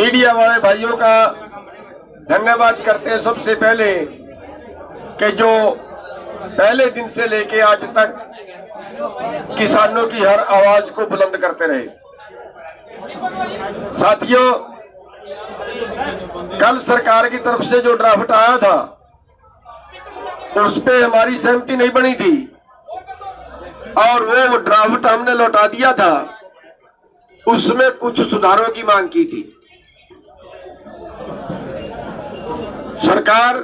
Media वाले भाइयों का धन्यवाद करते हैं सबसे पहले कि जो पहले दिन से लेके आज तक किसानों की हर आवाज को बुलंद करते रहे। साथियों, कल सरकार की तरफ से जो ड्राफ्ट आया था उस पे हमारी सहमति नहीं बनी थी और वो ड्राफ्ट हमने लौटा दिया था। उसमें कुछ सुधारों की मांग की थी। सरकार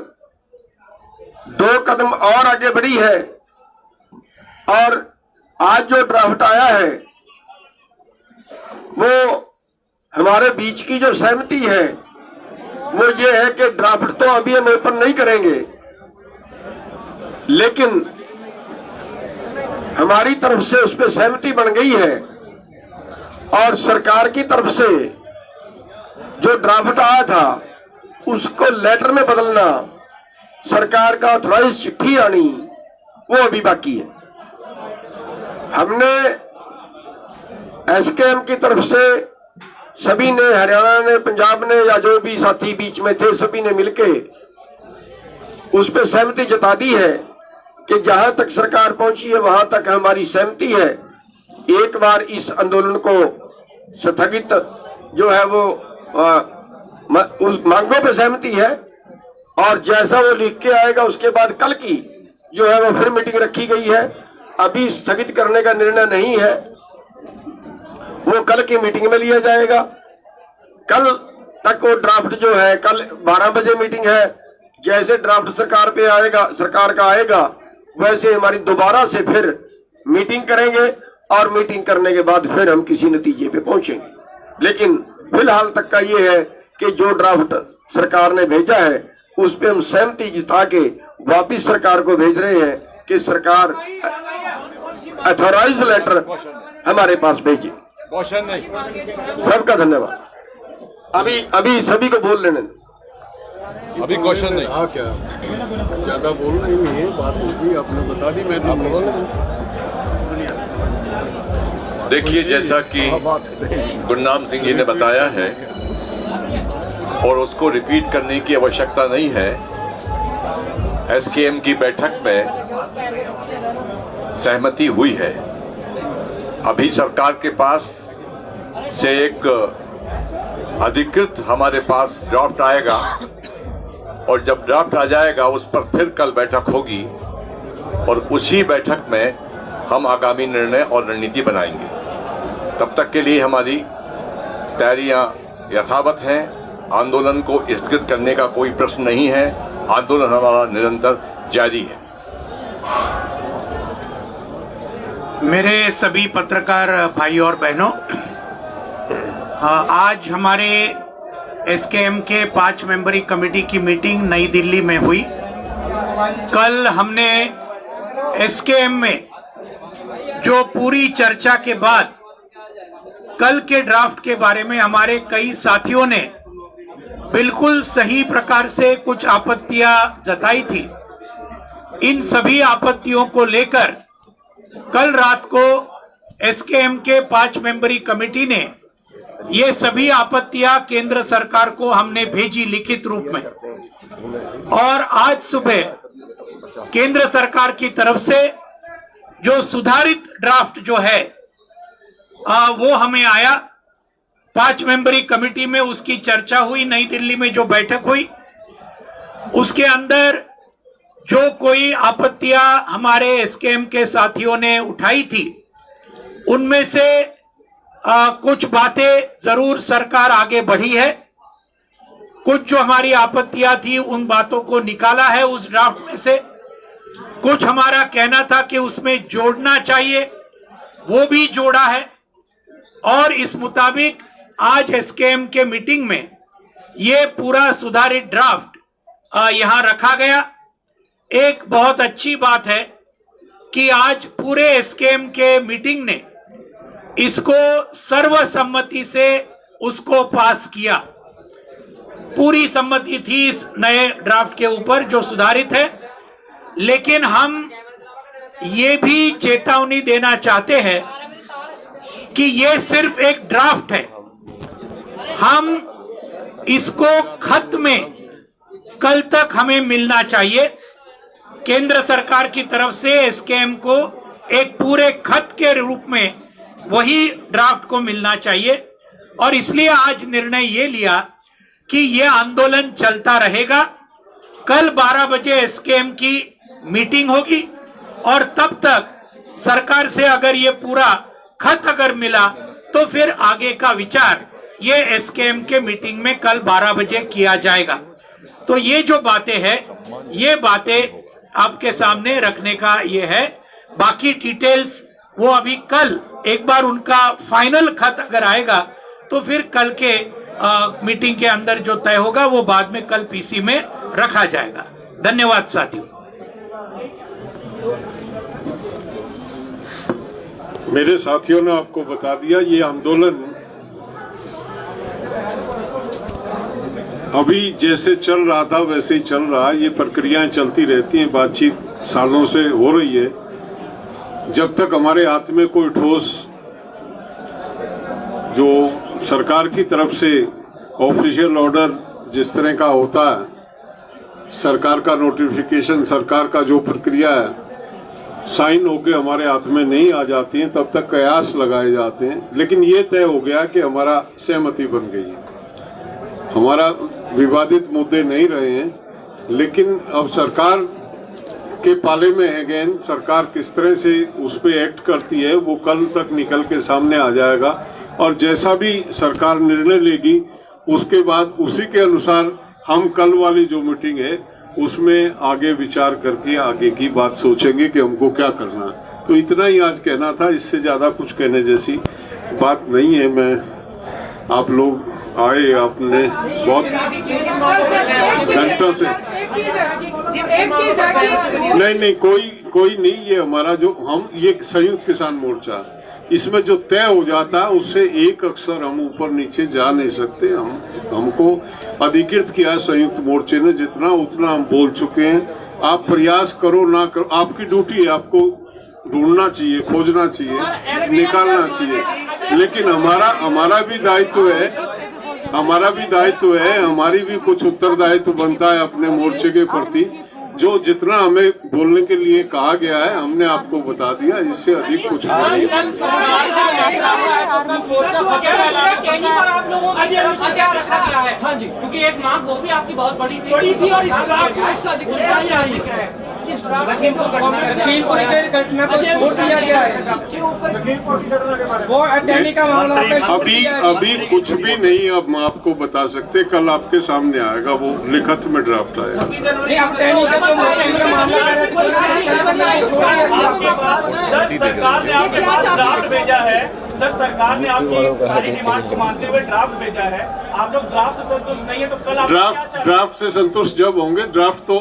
2 कदम और आगे बढ़ी है और आज जो ड्राफ्ट आया है वो हमारे बीच की जो सहमति है वो ये है कि ड्राफ्ट तो अभी हम ओपन नहीं करेंगे, लेकिन हमारी तरफ से उस पर सहमति बन गई है और सरकार की तरफ से जो ड्राफ्ट आया था उसको लेटर में बदलना, सरकार का ऑथराइज चिट्ठी आनी, वो अभी बाकी है। हमने एसकेएम की तरफ से सभी ने, हरियाणा ने, पंजाब ने, या जो भी साथी बीच में थे, सभी ने मिलके उस पर सहमति जता दी है कि जहां तक सरकार पहुंची है वहां तक हमारी सहमति है। एक बार इस आंदोलन को स्थगित जो है वो उस मांगों पे सहमति है और जैसा वो लिख के आएगा उसके बाद कल की जो है वो फिर मीटिंग रखी गई है। अभी स्थगित करने का निर्णय नहीं है, वो कल की मीटिंग में लिया जाएगा। कल तक वो ड्राफ्ट जो है, कल 12 बजे मीटिंग है। जैसे ड्राफ्ट सरकार पे आएगा, सरकार का आएगा, वैसे हमारी दोबारा से फिर मीटिंग करेंगे और मीटिंग करने के बाद फिर हम किसी नतीजे पे पहुंचेंगे। लेकिन फिलहाल तक का ये है कि जो ड्राफ्ट सरकार ने भेजा है उस पे हम सहमति जता के वापिस सरकार को भेज रहे हैं कि सरकार अथॉराइज लेटर हमारे पास भेजे। क्वेश्चन नहीं। सबका धन्यवाद। अभी सभी को बोल लेने। अभी क्वेश्चन नहीं। हाँ, क्या ज्यादा बोलना ही नहीं है, बात होगी आपने बता दी, मैं तो बोल रहा हूँ। देखिए, जैसा कि गुरनाम सिंह जी ने बताया है और उसको रिपीट करने की आवश्यकता नहीं है, एसकेएम की बैठक में सहमति हुई है। अभी सरकार के पास से एक अधिकृत हमारे पास ड्राफ्ट आएगा और जब ड्राफ्ट आ जाएगा उस पर फिर कल बैठक होगी और उसी बैठक में हम आगामी निर्णय और रणनीति बनाएंगे। तब तक के लिए हमारी तैयारियां यथावत हैं। आंदोलन को स्थगित करने का कोई प्रश्न नहीं है। आंदोलन हमारा निरंतर जारी है। मेरे सभी पत्रकार भाई और बहनों, आज हमारे एसकेएम के 5 मेंबरी कमेटी की मीटिंग नई दिल्ली में हुई। कल हमने एसकेएम में जो पूरी चर्चा के बाद कल के ड्राफ्ट के बारे में हमारे कई साथियों ने बिल्कुल सही प्रकार से कुछ आपत्तियां जताई थी। इन सभी आपत्तियों को लेकर कल रात को एसकेएम के 5 मेंबरी कमेटी ने ये सभी आपत्तियां केंद्र सरकार को हमने भेजी लिखित रूप में और आज सुबह केंद्र सरकार की तरफ से जो सुधारित ड्राफ्ट जो है वो हमें आया। 5 मेंबरी कमेटी में उसकी चर्चा हुई। नई दिल्ली में जो बैठक हुई उसके अंदर जो कोई आपत्तियां हमारे एसकेएम के साथियों ने उठाई थी उनमें से कुछ बातें जरूर सरकार आगे बढ़ी है। कुछ जो हमारी आपत्तियां थी उन बातों को निकाला है उस ड्राफ्ट में से। कुछ हमारा कहना था कि उसमें जोड़ना चाहिए, वो भी जोड़ा है और इस मुताबिक आज एसकेएम के मीटिंग में ये पूरा सुधारित ड्राफ्ट यहां रखा गया। एक बहुत अच्छी बात है कि आज पूरे एसकेएम के मीटिंग ने इसको सर्वसम्मति से उसको पास किया। पूरी सम्मति थी इस नए ड्राफ्ट के ऊपर जो सुधारित है। लेकिन हम ये भी चेतावनी देना चाहते हैं कि ये सिर्फ एक ड्राफ्ट है। हम इसको खत में कल तक हमें मिलना चाहिए। केंद्र सरकार की तरफ से एसकेएम को एक पूरे खत के रूप में वही ड्राफ्ट को मिलना चाहिए और इसलिए आज निर्णय ये लिया कि ये आंदोलन चलता रहेगा। कल 12 बजे एसकेएम की मीटिंग होगी और तब तक सरकार से अगर ये पूरा खत अगर मिला तो फिर आगे का विचार ये एसकेएम के मीटिंग में कल 12 बजे किया जाएगा। तो ये जो बातें हैं ये बातें आपके सामने रखने का ये है। बाकी डिटेल्स वो अभी कल एक बार उनका फाइनल खत अगर आएगा तो फिर कल के मीटिंग के अंदर जो तय होगा वो बाद में कल पीसी में रखा जाएगा। धन्यवाद साथियों। मेरे साथियों ने आपको बता दिया, ये आंदोलन अभी जैसे चल रहा था वैसे ही चल रहा है। ये प्रक्रियाएं चलती रहती हैं, बातचीत सालों से हो रही है। जब तक हमारे हाथ में कोई ठोस जो सरकार की तरफ से ऑफिशियल ऑर्डर जिस तरह का होता है, सरकार का नोटिफिकेशन, सरकार का जो प्रक्रिया है, साइन होके हमारे हाथ में नहीं आ जाती हैं, तब तक कयास लगाए जाते हैं। लेकिन ये तय हो गया कि हमारा सहमति बन गई है, हमारा विवादित मुद्दे नहीं रहे हैं। लेकिन अब सरकार के पाले में है गेंद, सरकार किस तरह से उस पर एक्ट करती है वो कल तक निकल के सामने आ जाएगा और जैसा भी सरकार निर्णय लेगी उसके बाद उसी के अनुसार हम कल वाली जो मीटिंग है उसमें आगे विचार करके आगे की बात सोचेंगे कि हमको क्या करना है। तो इतना ही आज कहना था, इससे ज़्यादा कुछ कहने जैसी बात नहीं है। मैं आप लोग आए, आपने बहुत घंटों से नहीं कोई नहीं, ये हमारा जो हम ये संयुक्त किसान मोर्चा, इसमें जो तय हो जाता है उससे एक अक्षर हम ऊपर नीचे जा नहीं सकते। हमको अधिकृत किया संयुक्त मोर्चे ने, जितना उतना हम बोल चुके हैं। आप प्रयास करो ना करो, आपकी ड्यूटी है, आपको ढूंढना चाहिए, खोजना चाहिए, निकालना चाहिए। लेकिन हमारा भी दायित्व है, हमारी भी कुछ उत्तरदायित्व बनता है अपने मोर्चे के प्रति। जो जितना हमें बोलने के लिए कहा गया है हमने आपको बता दिया, इससे अधिक कुछ नहीं। क्योंकि एक मांग वो भी आपकी बहुत बड़ी थी और लखीमपुर की घटना को छोड़ दिया गया है, वो अटैनी का मामला अभी कुछ भी नहीं अब आपको बता सकते। कल आपके सामने आएगा, वो लिखित में ड्राफ्ट आएगा। सरकार ने आपके पास ड्राफ्ट भेजा है, सर सरकार ने आपकी सारी डिमांड को मानते हुए ड्राफ्ट भेजा है। आप लोग ड्राफ्ट से संतुष्ट नहीं है तो कल ड्राफ्ट से संतुष्ट जब होंगे, ड्राफ्ट तो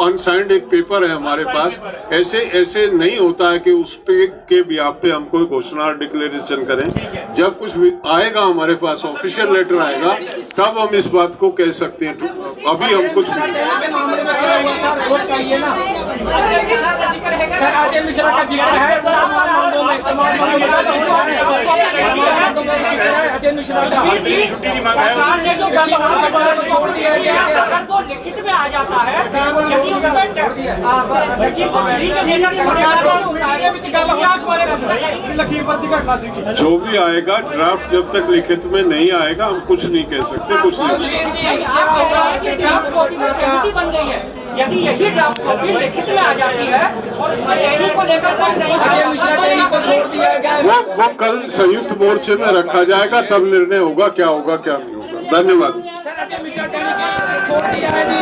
अनसाइंड एक पेपर है हमारे पास। ऐसे नहीं होता है कि उस पे के बिहाफ पे हम कोई घोषणा डिक्लेरेशन करें। जब कुछ भी आएगा हमारे पास, ऑफिशियल लेटर आएगा, तब हम इस बात को कह सकते हैं। अभी हम कुछ अजय मिश्रा का जिक्र है, अजय मिश्रा का छोड़ दिया गया को लिखित में आ जाता है। जो भी आएगा ड्राफ्ट, जब तक लिखित में नहीं आएगा हम कुछ नहीं कह सकते। कुछ नहीं बन गई है, यदि यही ड्राफ्ट कॉपी लिखित में आ जाती है और उसमें डेयरी को लेकर कोई नहीं, अजय मिश्रा डेयरी को छोड़ दिया गया, वो कल संयुक्त मोर्चे में रखा जाएगा, तब निर्णय होगा क्या होगा क्या नहीं होगा। धन्यवाद। अजय मिश्रा डेयरी को छोड़ दिया है जी।